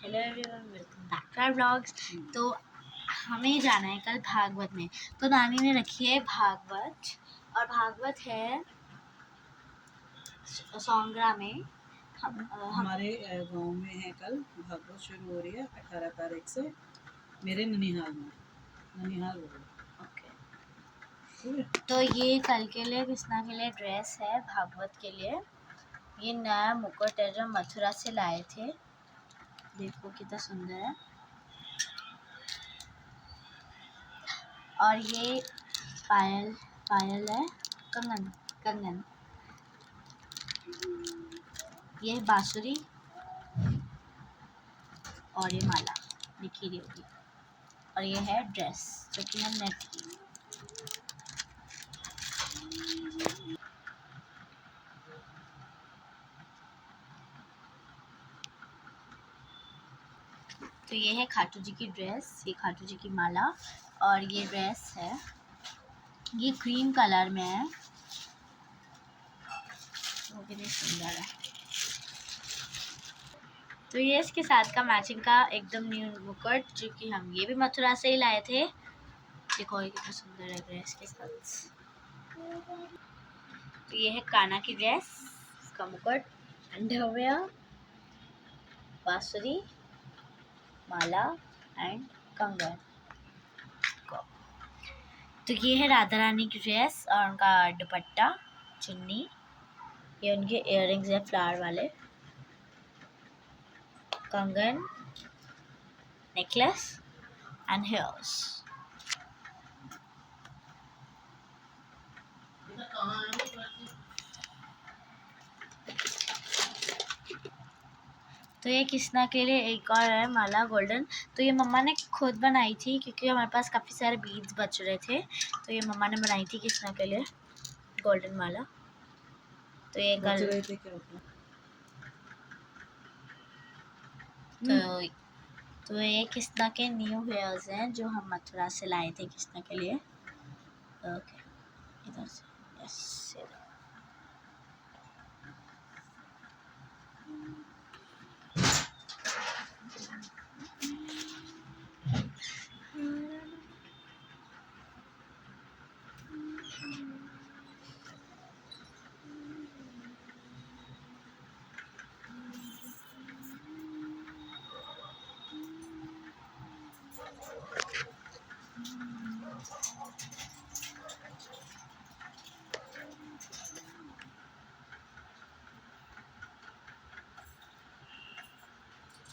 Hello everyone, welcome back to our vlogs. तो हमें जाना है कल भागवत में। तो नानी ने रखी है भागवत, और भागवत है सोंगरा में। हमारे गांव में है कल भागवत शुरू हो रही है 18 तारीख से मेरे ननिहाल में। ननिहाल ओके। तो ये कल के लिए कृष्णा के लिए ड्रेस है भागवत के लिए। ये नया मुकुट है जो मथुरा से लाए थे। देखो कितना सुंदर है। और ये पायल है, कंगन। ये बांसुरी और ये माला दिखी रही होगी। और ये है ड्रेस जो कि हम नेट की। तो ये है खाटू जी की ड्रेस, ये खाटू जी की माला, और ये ड्रेस है, ये क्रीम कलर में है। वो कितनी सुंदर है। तो ये इसके साथ का मैचिंग का एकदम न्यू मुकुट जो कि हम ये भी मथुरा से ही लाए थे। देखो ये कितना सुंदर है ड्रेस के साथ। तो ये है कान्हा की ड्रेस, इसका मुकुट, अंडरवेयर, बांसुरी, माला एंड कंगन। तो ये है राधा रानी की ड्रेस और उनका दुपट्टा, चुन्नी, ये उनके इयररिंग्स है फ्लावर वाले, कंगन, नेकलेस एंड हेयर्स। तो ये कृष्णा के लिए एक और है माला गोल्डन। तो ये मम्मा ने खुद बनाई थी क्योंकि हमारे पास काफ़ी सारे बीड्स बच रहे थे। तो ये मम्मा ने बनाई थी कृष्णा के लिए गोल्डन माला। तो ये तो ये कृष्णा के न्यू हेयर्स हैं जो हम मथुरा से लाए थे कृष्णा के लिए। ओके, इधर से यस।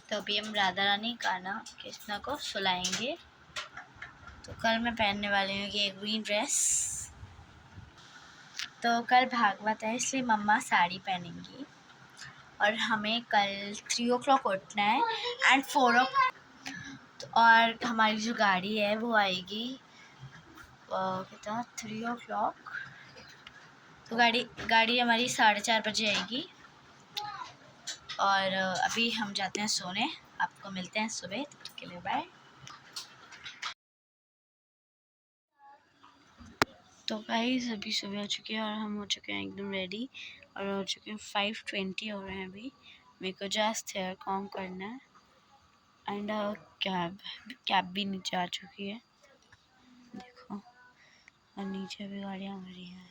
तो अभी हम राधा रानी कान्हा कृष्णा को सुलाएंगे। तो कल मैं पहनने वाली हूँ ये ग्रीन ड्रेस। तो कल भागवत है इसलिए मम्मा साड़ी पहनेंगी, और हमें कल 3 o'clock उठना है एंड 4 o'clock। और हमारी जो गाड़ी है वो आएगी कितना 3 o'clock। तो गाड़ी हमारी 4:30 बजे आएगी। और अभी हम जाते हैं सोने। आपको मिलते हैं सुबह, तब तक के लिए बाय। तो गाइस अभी सुबह हो चुकी है और हम हो चुके हैं एकदम रेडी, और हो चुके हैं 5:20 हो रहे हैं अभी। मेरे को जस्ट हेयर कॉम करना है एंड कैब भी नीचे आ चुकी है, देखो। और नीचे भी गाड़ियाँ भरी हैं।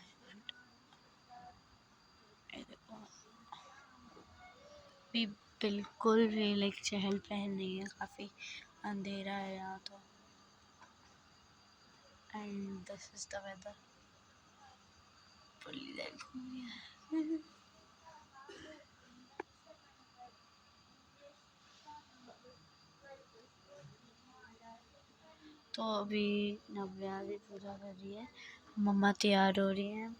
ये देखो भी बिल्कुल भी लाइक चहल पहल नहीं है, काफ़ी अंधेरा है यहाँ तो। And this is the weather. तो अभी नव्या भी पूजा कर रही है, मम्मा तैयार हो रही हैं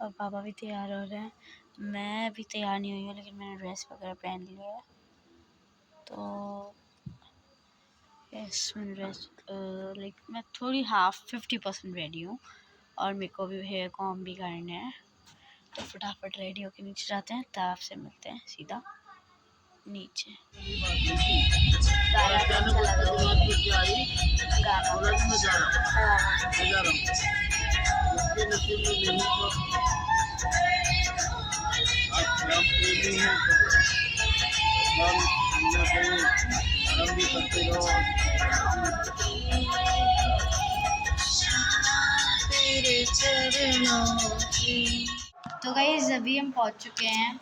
और पापा भी तैयार हो रहे हैं। मैं अभी तैयार नहीं हुई हूँ लेकिन मैंने ड्रेस वगैरह पहन लिया है। तो यस, मैंने ड्रेस लाइक मैं थोड़ी 50% रेडी हूँ, और मेरे को भी हेयर कॉम भी करना है। तो फटाफट रेडी होके नीचे जाते हैं, तब आपसे मिलते हैं सीधा नीचे। भी करते रहो। तेरे चरणों की। तो गाइस अभी हम पहुंच चुके हैं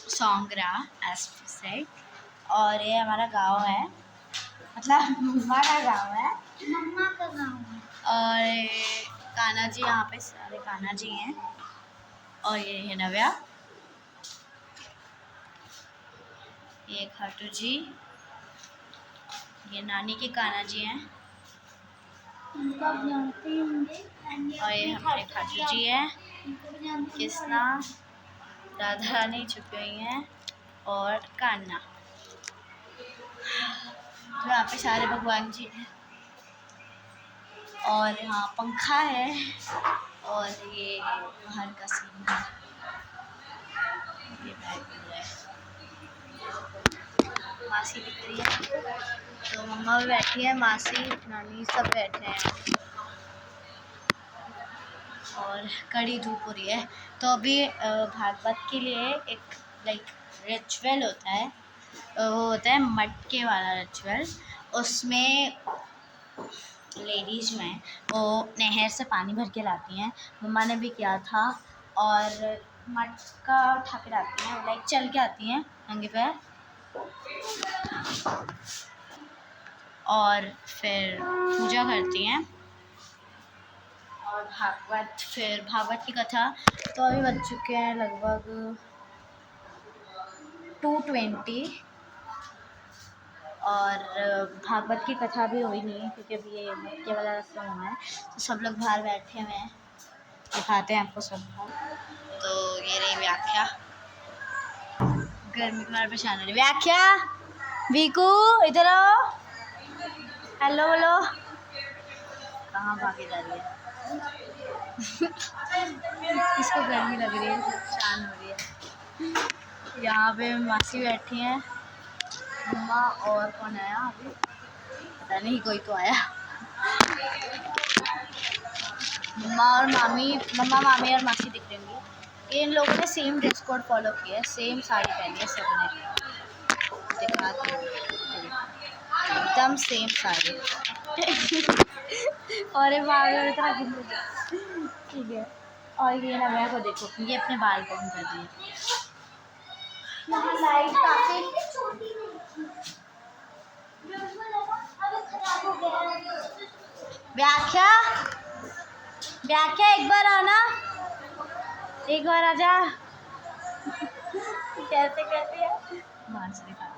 सोंगरा एज सेड, और ये हमारा गांव है, मतलब मम्मा का गांव है। मम्मा का गांव है। और कान्हा जी, यहाँ पे सारे कान्हा जी हैं। और ये है नव्या, ये खाटू जी, ये नानी के कान्हा जी हैं। और ये हमारे खाटू जी हैं, कृष्णा, राधा रानी छुपी हुई हैं और कान्हा। तो यहाँ पे सारे भगवान जी हैं, और यहाँ पंखा है, और ये बाहर का सीन है। ये बैग है, मासी दिख रही है, तो मम्मा भी बैठी है, मासी नानी सब बैठे हैं, और कड़ी धूप हो रही है। तो अभी भागवत के लिए एक लाइक रिचुअल होता है, वो होता है मटके वाला रिचुअल। उसमें लेडीज में वो नहर से पानी भर के लाती हैं, मम्मा ने भी किया था, और मटका उठा के लाती हैं, लाइक चल के आती हैं नंगे पैर, और फिर पूजा करती हैं, और फिर भागवत की कथा। तो अभी बज चुके हैं लगभग 2:20, और भागवत की कथा भी हुई नहीं है, क्योंकि अभी ये मटके वाला रस्म हुआ है, तो सब लोग बाहर बैठे हुए हैं, दिखाते हैं आपको सब बाहर। तो ये रही व्याख्या, गर्मी में परेशान हो रही व्याख्या। वीकू इधर आओ, हेलो बोलो। कहाँ भागे जा रही है? इसको गर्मी लग रही है, परेशान हो रही है। यहाँ पे मासी बैठी हैं, मम्मा, और कौन आया अभी पता नहीं, कोई तो आया। मम्मा मामी और मासी दिख रही होंगी। ये इन लोगों ने सेम ड्रेस कोड फॉलो किया है, सेम साड़ी पहनी है सबने, दिखाती हूँ, एकदम सेम साड़ी। और ये बाल इतना ठीक है। और ये नव्या को देखो, ये अपने बाल कौन कर रही है। यहाँ लाइट काफी व्याख्या, व्याख्या एक बार आना, एक बार आजा। कैसे कहती है, मान से दिखा।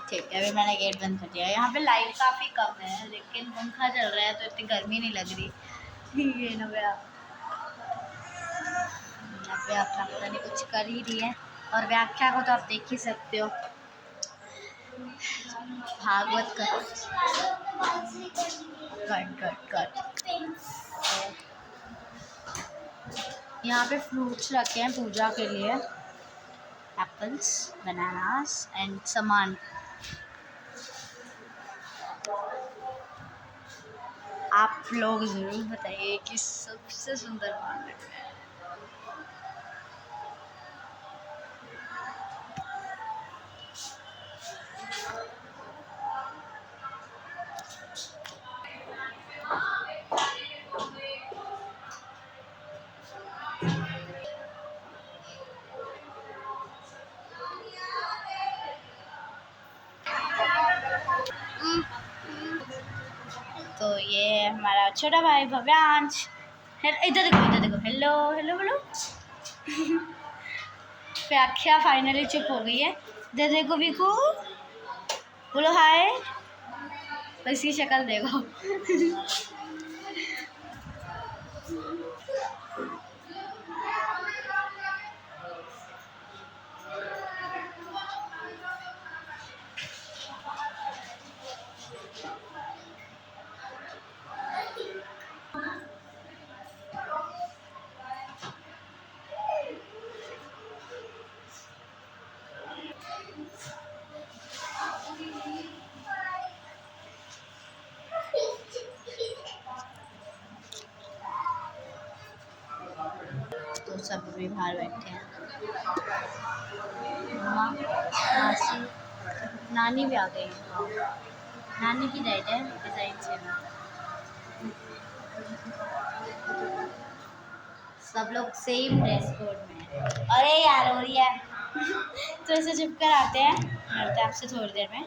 ठीक है, अभी मैंने गेट बंद कर दिया। यहाँ पे लाइट काफ़ी कम है, लेकिन पंखा चल रहा है तो इतनी गर्मी नहीं लग रही। ठीक है नव्या, नव्या अपना पता नहीं कुछ कर ही रही है, और व्याख्या को तो आप देख ही सकते हो, भागवत का कट। यहाँ पे फ्रूट्स रखे हैं पूजा के लिए, एप्पल्स, बनानास एंड सामान। आप लोग ज़रूर बताइए कि सबसे सुंदर मार्केट है। तो ये है हमारा छोटा भाई भव्यांश। इधर देखो, हेलो हेलो बोलो। व्याख्या फाइनली चुप हो गई है। इधर देखो वीकू, बोलो हाय, बस की शक्ल देखो। सब अभी बाहर बैठे हैं। मम्मा, मासी, नानी भी आ गई है। नानी की डाइट है डिज़ाइन से में। सब लोग सेम ड्रेस कोड में हैं। अरे यार हो रही है तो ऐसे चुप कर आते हैं, मिलते हैं आपसे थोड़ी देर में।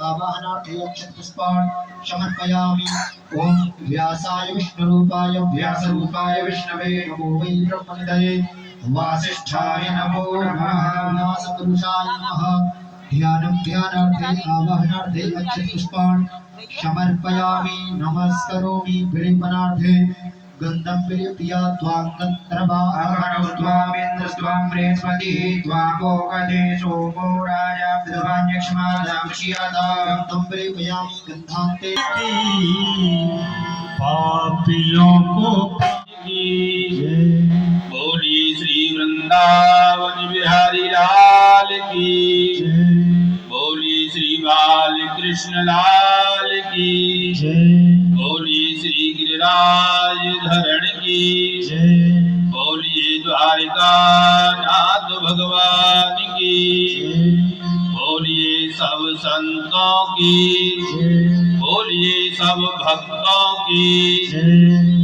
आवाहनार्थे अक्षतपुष्पाणि समर्पयामि। ओम व्यासाय विष्णुरूपाय व्यासरूपाय विष्णवे नमो वै ब्रह्मनिधये वासिष्ठाय नमो नमः व्यासपुरुषाय नमः। ध्यानार्थे आवाहनार्थे अक्षतपुष्पाणि समर्पयामि नमस्करोमि। विलिपनार्थे गन्धं विलिप्य त्वां गन्धर्वामेन्द्रस्त्वां बृहस्पतिः त्वापोकदे सोमो राजा गन्धं विलिपयामि गन्धान्ते पापियों को बोली श्री वृंदावन बिहारी लाल की, बोली श्री बाल कृष्ण लाल की, बोली श्री गिरिराज धरण की, बोलिए द्वारिका नाथ भगवान की, बोलिए सब संतों की, बोलिए सब भक्तों की,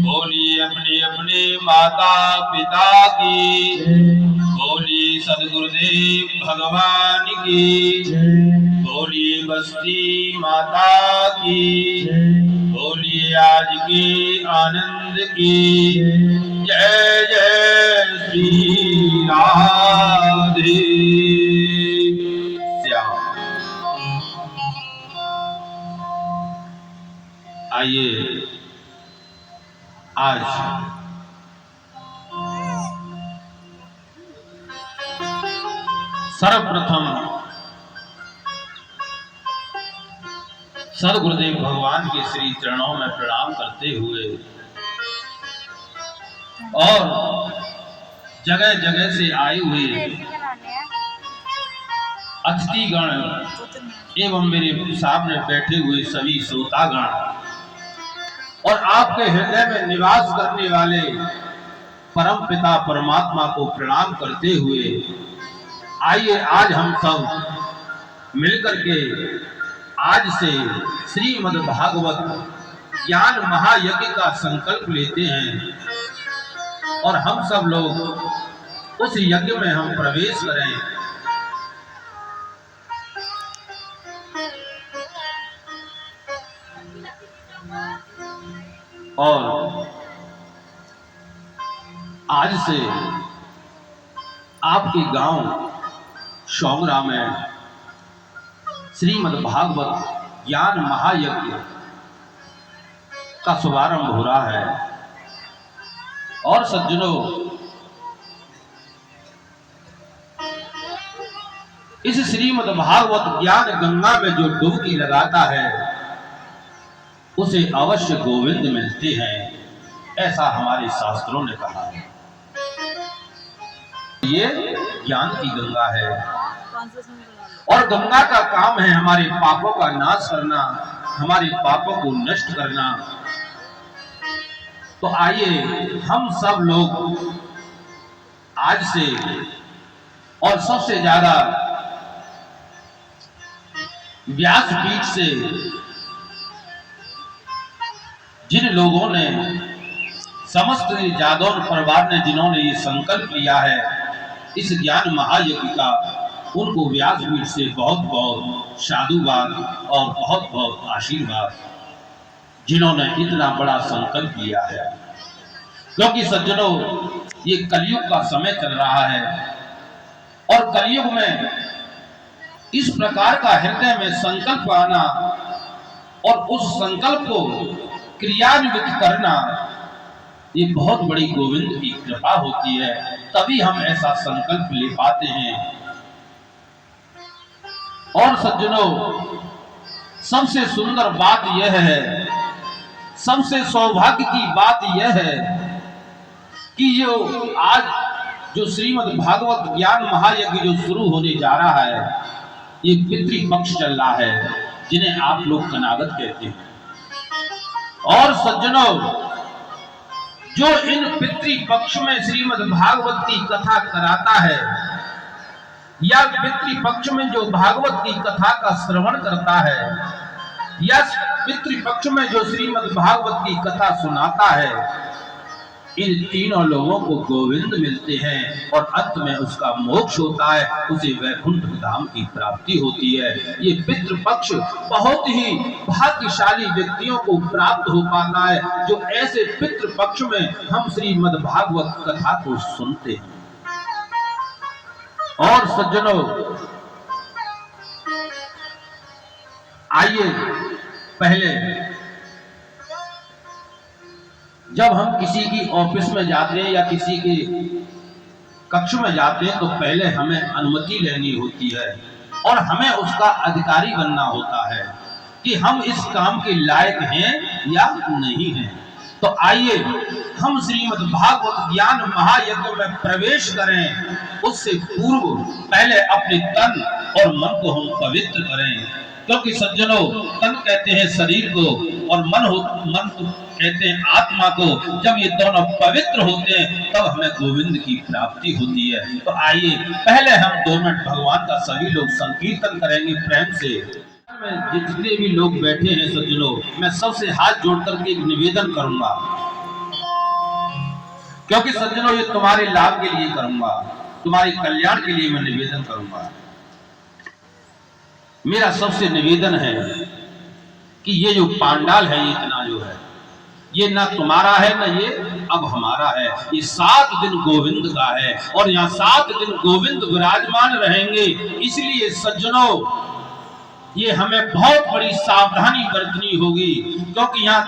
बोलिए अपने अपने माता पिता की, बोलिए सदगुरुदेव भगवान की, बोलिए बस्ती माता की, बोलिए आज के आनंद की। जय जय श्री राधे श्याम। आइए आज सर्वप्रथम सदगुरुदेव भगवान के श्री चरणों में प्रणाम करते हुए और जगह जगह से आए हुए अतिथिगण एवं मेरे सामने बैठे हुए सभी श्रोतागण और आपके हृदय में निवास करने वाले परम पिता परमात्मा को प्रणाम करते हुए आइए आज हम सब मिलकर के आज से श्रीमद् भागवत ज्ञान महायज्ञ का संकल्प लेते हैं और हम सब लोग उस यज्ञ में हम प्रवेश करें। और आज से आपके गांव शौमरा में श्रीमद् भागवत ज्ञान महायज्ञ का शुभारंभ हो रहा है। और सज्जनों, इस श्रीमद् भागवत ज्ञान गंगा में जो डुबकी लगाता है उसे अवश्य गोविंद मिलते हैं, ऐसा हमारे शास्त्रों ने कहा है। ये ज्ञान की गंगा है और गंगा का काम है हमारे पापों का नाश करना, हमारे पापों को नष्ट करना। तो आइए हम सब लोग आज से और सबसे ज्यादा व्यासपीठ से जिन लोगों ने समस्त जादव परिवार ने जिन्होंने ये संकल्प लिया है इस ज्ञान महायज्ञ का, उनको व्यासपीठ से बहुत बहुत साधुवाद और बहुत बहुत आशीर्वाद। जिन्होंने इतना बड़ा संकल्प लिया है। क्योंकि सज्जनों, ये कलयुग का समय चल रहा है और कलयुग में इस प्रकार का हृदय में संकल्प आना और उस संकल्प को क्रियान्वित करना, ये बहुत बड़ी गोविंद की कृपा होती है। तभी हम ऐसा संकल्प ले पाते हैं। और सज्जनों, सबसे सुंदर बात यह है, सबसे सौभाग्य की बात यह है कि ये आज जो श्रीमद् भागवत ज्ञान महायज्ञ जो शुरू होने जा रहा है, ये पितृपक्ष चल रहा है, जिन्हें आप लोग कनागत कहते हैं। और सज्जनों, जो इन पितृपक्ष में श्रीमद् भागवत की कथा कराता है या पितृपक्ष में जो भागवत की कथा का श्रवण करता है या पितृपक्ष में जो श्रीमद् भागवत की कथा सुनाता है, इन तीनों लोगों को गोविंद मिलते हैं और अंत में उसका मोक्ष होता है, उसे वैकुंठ धाम की प्राप्ति होती है। ये पितृपक्ष बहुत ही भाग्यशाली व्यक्तियों को प्राप्त हो पाता है, जो ऐसे पितृपक्ष में हम श्रीमद् भागवत कथा को सुनते हैं। और सज्जनों, आइए पहले जब हम किसी की ऑफिस में जाते हैं या किसी के कक्ष में जाते हैं तो पहले हमें अनुमति लेनी होती है और हमें उसका अधिकारी बनना होता है कि हम इस काम के लायक हैं या नहीं हैं। तो आइए हम श्रीमद् भागवत ज्ञान महायज्ञ में प्रवेश करें। उससे पूर्व पहले अपने तन और मन को हम पवित्र करें, क्योंकि सज्जनों, तन कहते हैं शरीर को और मन कहते हैं आत्मा को। जब ये दोनों पवित्र होते हैं तब हमें गोविंद की प्राप्ति होती है। तो आइए पहले हम 2 मिनट भगवान का सभी लोग संकीर्तन करेंगे प्रेम से। जितने भी लोग बैठे हैं सज्जनों, मैं सबसे हाथ जोड़ करके एक निवेदन करूंगा, क्योंकि सज्जनों ये तुम्हारे लाभ के लिए करूंगा, तुम्हारे कल्याण के लिए मैं निवेदन करूंगा। मेरा सबसे निवेदन है कि ये जो पांडाल है, ये इतना जो है, ये ना तुम्हारा है ना ये अब हमारा है। ये 7 दिन गोविंद का है और यहाँ 7 दिन गोविंद विराजमान रहेंगे। इसलिए सज्जनों, ये हमें बहुत बड़ी सावधानी बरतनी होगी, क्योंकि यहाँ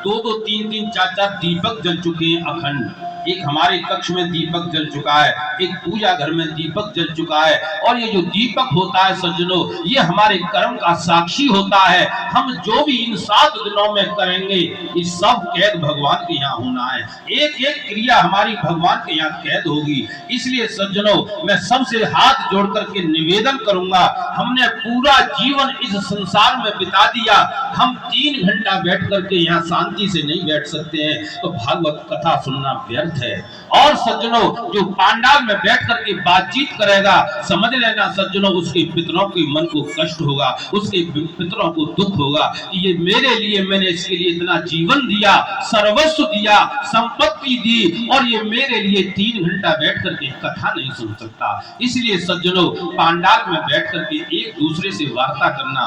2-2, 3-3, 4-4 दीपक जल चुके हैं अखंड। एक हमारे कक्ष में दीपक जल चुका है, एक पूजा घर में दीपक जल चुका है। और ये जो दीपक होता है सज्जनों, ये हमारे कर्म का साक्षी होता है। हम जो भी इन 7 दिनों में करेंगे, ये सब कैद भगवान के यहाँ होना है। एक एक क्रिया हमारी भगवान के यहाँ कैद होगी। इसलिए सज्जनों, मैं सबसे हाथ जोड़ करके निवेदन करूंगा, हमने पूरा जीवन इस संसार में बिता दिया, हम 3 घंटा बैठ करके यहाँ शांति से नहीं बैठ सकते हैं, तो भागवत कथा सुनना व्यर्थ है। और सज्जनों, जो पांडाल में बैठ करके बातचीत करेगा, समझ लेना सज्जनों, उसके पितरों के मन को कष्ट होगा, उसके पितरों को दुख होगा। ये मेरे लिए, मैंने इसके लिए इतना जीवन दिया, सर्वस्व दिया, संपत्ति दी, और ये मेरे लिए 3 घंटा बैठ करके कथा नहीं सुन सकता। इसलिए सज्जनों, पांडाल में बैठ करके एक दूसरे से वार्ता करना,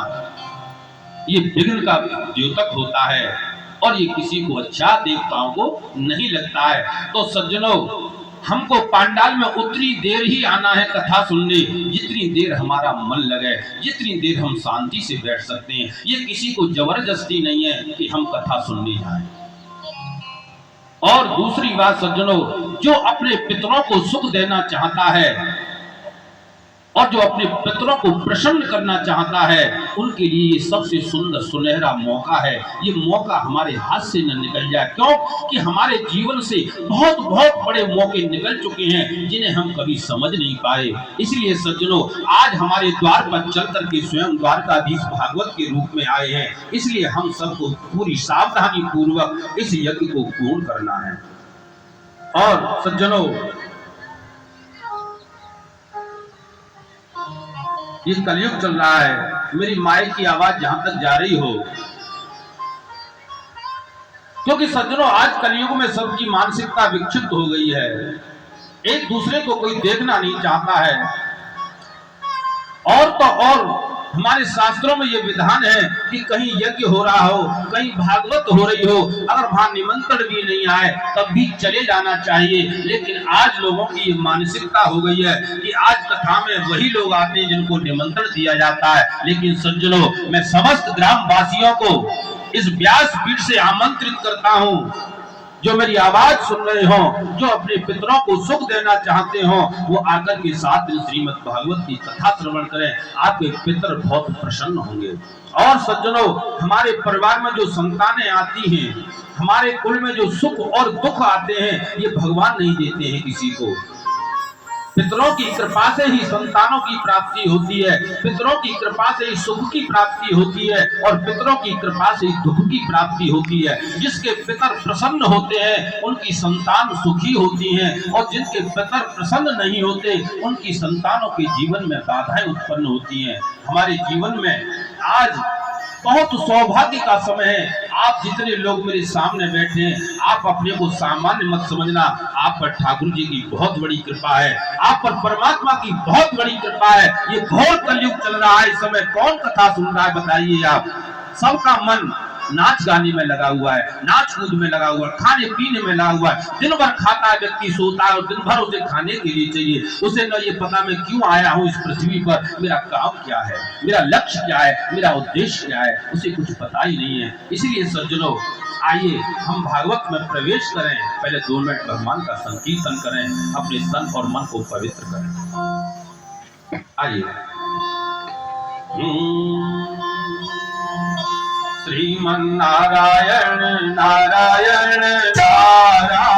ये विघ्न का द्योतक होता है और ये किसी को अच्छा देवताओं को नहीं लगता है। तो सज्जनों, हमको पांडाल में उतनी देर ही आना है कथा सुनने, जितनी देर हमारा मन लगे, जितनी देर हम शांति से बैठ सकते हैं। ये किसी को जबरदस्ती नहीं है कि हम कथा सुनने जाएं। और दूसरी बात सज्जनों, जो अपने पितरों को सुख देना चाहता है और जो अपने पितरों को प्रसन्न करना चाहता है, उनके लिए ये सबसे सुंदर सुनहरा मौका है। ये मौका हमारे हाथ से न निकल जाए, क्यों कि हमारे जीवन से बहुत बहुत बड़े मौके निकल चुके हैं, जिन्हें हम कभी समझ नहीं पाए। इसलिए सज्जनों, आज हमारे द्वार पर चल करके स्वयं द्वारकाधीश भागवत के रूप में आए हैं। इसलिए हम सबको पूरी सावधानी पूर्वक इस यज्ञ को पूर्ण करना है। और सज्जनों, ये कलयुग चल रहा है, मेरी माइक की आवाज जहां तक जा रही हो, क्योंकि सज्जनों, आज कलयुग में सबकी मानसिकता विक्षिप्त हो गई है। एक दूसरे को कोई देखना नहीं चाहता है, और तो और हमारे शास्त्रों में ये विधान है कि कहीं यज्ञ हो रहा हो, कहीं भागवत हो रही हो, अगर वहां निमंत्रण भी नहीं आए तब भी चले जाना चाहिए। लेकिन आज लोगों की ये मानसिकता हो गई है कि आज कथा में वही लोग आते हैं जिनको निमंत्रण दिया जाता है। लेकिन सज्जनों, मैं समस्त ग्राम वासियों को इस व्यास पीठ से आमंत्रित करता हूं, जो मेरी आवाज सुन रहे हो, जो अपने पितरों को सुख देना चाहते हो, वो आकर के 7 दिन श्रीमद् भागवत की कथा श्रवण करें। आपके पितर बहुत प्रसन्न होंगे। और सज्जनों, हमारे परिवार में जो संतानें आती हैं, हमारे कुल में जो सुख और दुख आते हैं, ये भगवान नहीं देते हैं किसी को। पितरों की कृपा से ही संतानों की प्राप्ति होती है, पितरों की कृपा से ही सुख की प्राप्ति होती है, और पितरों की कृपा से ही दुख की प्राप्ति होती है। जिसके पितर प्रसन्न होते हैं उनकी संतान सुखी होती हैं, और जिनके पितर प्रसन्न नहीं होते उनकी संतानों के जीवन में बाधाएं उत्पन्न होती हैं। हमारे जीवन में आज बहुत सौभाग्य का समय है। आप जितने लोग मेरे सामने बैठे हैं, आप अपने को सामान्य मत समझना। आप पर ठाकुर जी की बहुत बड़ी कृपा है, आप पर परमात्मा की बहुत बड़ी कृपा है। ये घोर कलयुग चल रहा है, इस समय कौन कथा सुन रहा है बताइए आप? सबका मन नाच गाने में लगा हुआ है, नाच कूद में लगा हुआ है, खाने पीने में लगा हुआ है। दिन भर खाता है व्यक्ति, सोता है, और दिन भर उसे खाने के लिए चाहिए। उसे न ये पता मैं क्यों आया हूँ इस पृथ्वी पर, मेरा काम क्या है, मेरा लक्ष्य क्या है, मेरा उद्देश्य क्या है, उसे कुछ पता ही नहीं है। इसलिए सज्जनों, आइए हम भागवत में प्रवेश करें। पहले 2 मिनट भगवान का संकीर्तन करें, अपने तन और मन को पवित्र करें। आइए। श्रीमन्नारायण नारायण नारायण,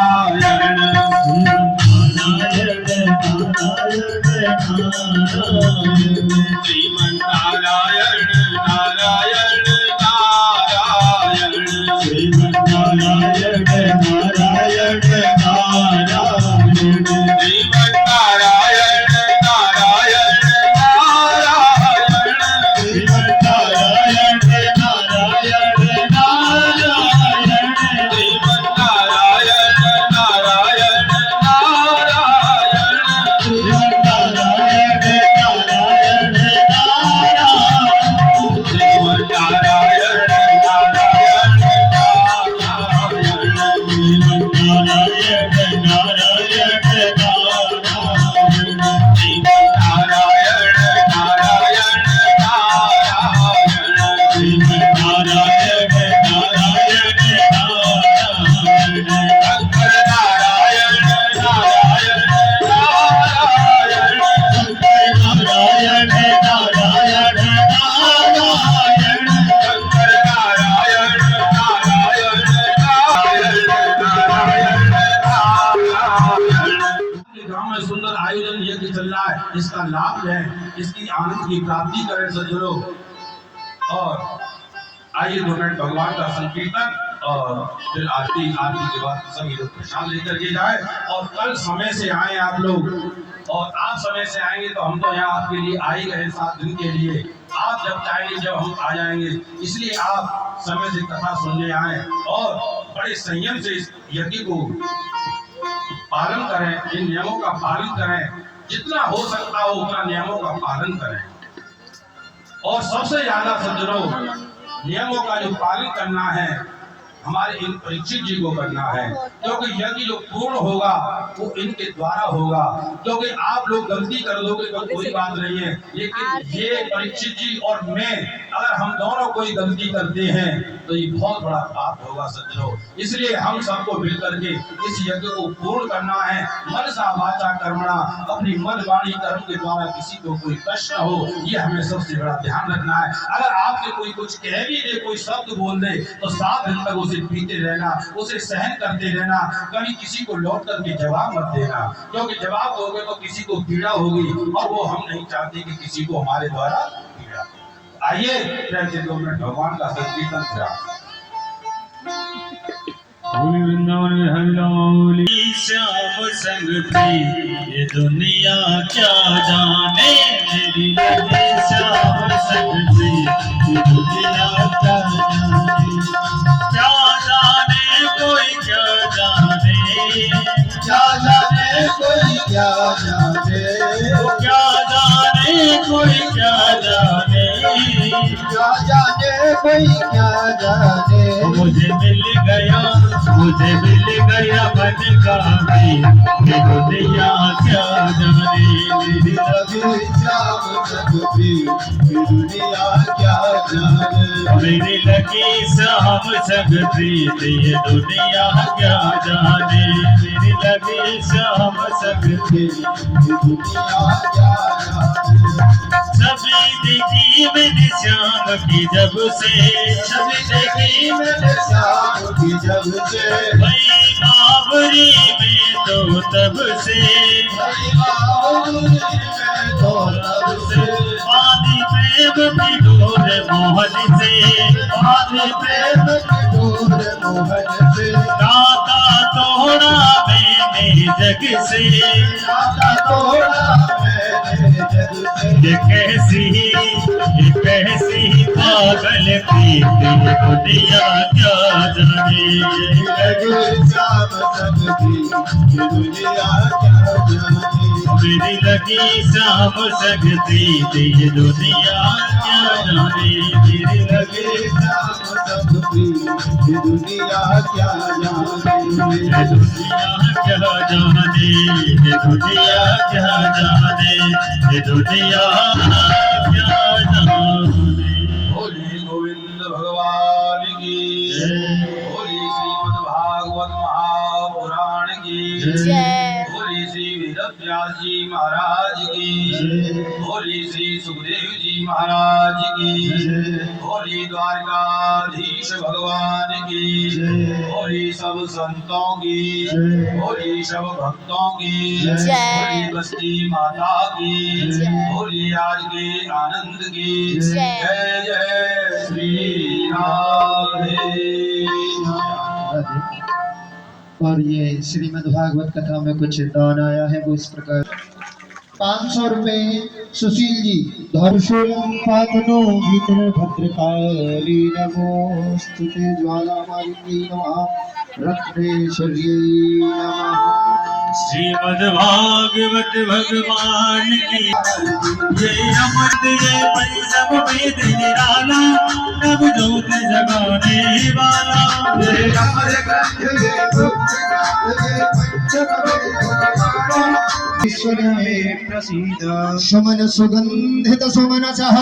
श्रीमन्नारायण नारायण नारायण, श्रीमन्नारायण नारायण नारायण, श्रीमन्नारायण नारायण इसका लाभ लें, इसकी आनंद की प्राप्ति करें सज्जनों। और आइए 2 मिनट भगवान का संकीर्तन और फिर आरती के बाद सभी लोग प्रसाद लेकर के जाए। और कल समय से आए आप लोग, और आप समय से आएंगे तो हम तो यहाँ आपके लिए आ ही गए 7 दिन के लिए। आप जब चाहेंगे जब हम आ जाएंगे, इसलिए आप समय से कथा सुनने आए और बड़े संयम से इस यज्ञ को पालन करें, इन नियमों का पालन करें, जितना हो सकता हो उतना नियमों का पालन करें। और सबसे ज्यादा सज्जनों, नियमों का जो पालन करना है हमारे इन परीक्षित जी को करना है, क्योंकि यज्ञ जो पूर्ण होगा वो इनके द्वारा होगा। क्योंकि आप लोग गलती कर दोगे तो कोई बात नहीं है, लेकिन ये परीक्षित जी और मैं अगर हम दोनों कोई गलती करते हैं तो ये बहुत बड़ा पाप होगा सज्जनों। इसलिए हम सबको मिलकर के इस यज्ञ को पूर्ण करना है। मनसा वाचा कर्मणा, अपनी मन वाणी कर्म के द्वारा किसी को कोई कष्ट न हो, ये हमें सबसे बड़ा ध्यान रखना है। अगर आपसे कोई कुछ कह भी दे, कोई शब्द बोल दे, तो 7 दिन तक उसे पीते रहना, उसे सहन करते रहना। कभी किसी को लौट करके जवाब मत देना, क्योंकि जवाब दोगे तो किसी को पीड़ा होगी, और वो हम नहीं चाहते कि किसी को हमारे द्वारा पीड़ा। आइए 2 मिनट भगवान का संकीर्तन करा। वृंदावन में हरिली श्याम संग प्रिय, ये दुनिया क्या जाने मेरी श्याम संग प्रिय, ये दुनिया क्या जाने, क्या जाने कोई क्या जाने, क्या जाने कोई क्या जाने, क्या जाने कोई क्या जाने, क्या जाने कोई क्या जाने मुझे मिल गया मन का भी, ये दुनिया क्या जाने। मेरी लगे श्याम सकती ये दुनिया क्या जाने मेरी लगी शाम सकती ये दुनिया क्या जाने। मेरी लगी शाम सकती ये दुनिया क्या जाने सभी देखी मैंने श्याम की जब से, सभी देखी मेरे श्याम की जब से वही बाबरी में तो तब से, मेरी बाबूजी में तो तब से आदि प्रेम की डोर मोहन से, आदि प्रेम की डोर मोहन से नाता तोड़ा मैंने जग से। नाता तोड़ा मैंने जग से ये कैसी पागल प्रीत ये दुनिया क्या जाने। लगे श्याम सकती ये दुनिया क्या जाने मेरी लगी शाम सकती ये दुनिया क्या जाने। मेरी लगे श्याम सकती ये दुनिया क्या जाने ये दुनिया क्या जाने। ये दुनिया क्या जाने। ये दुनिया क्या जाने। बोले गोविंद भगवान की बोले श्रीमद् भागवत महापुराण की जय। बोले श्री वेद व्यास जी महाराज की बोले श्री सुखदेव जी महाराज की बोले द्वारकाधीश भगवान की बोले सब संतों की बोले सब भक्तों की बोले बस्ती माता की बोले आज के आनंद की जय जय श्री राधे। और ये श्रीमद् भागवत कथा में कुछ दान आया है वो इस प्रकार 500 रुपए सुशील जी धर्षूलम पातनो भीतर भद्रकाली नमोस्तुते ज्वाला मालिनी नमः रत्नेश्वर्यै नमः श्रीमद् भागवत भगवान की जय। अमृत जय पंचम वेद निराला नव जोत जगाने वाला। जय अमर ग्रंथ जय गुप्त ग्रंथ जय पंचम ईश्वर में प्रसीद सुमन सुगंधित सुमनसः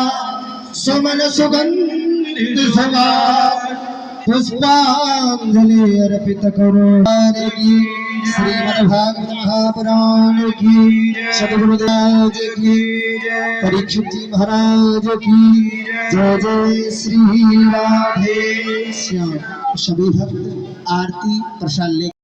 सुमन सुगंधित सभा पुष्पांजलि अर्पित करो श्रीमद् भागवत महापुराण की सद्गुरुदेव की परीक्षित जी महाराज की जय जय श्री राधे श्याम। सभी भक्त आरती प्रसाद ले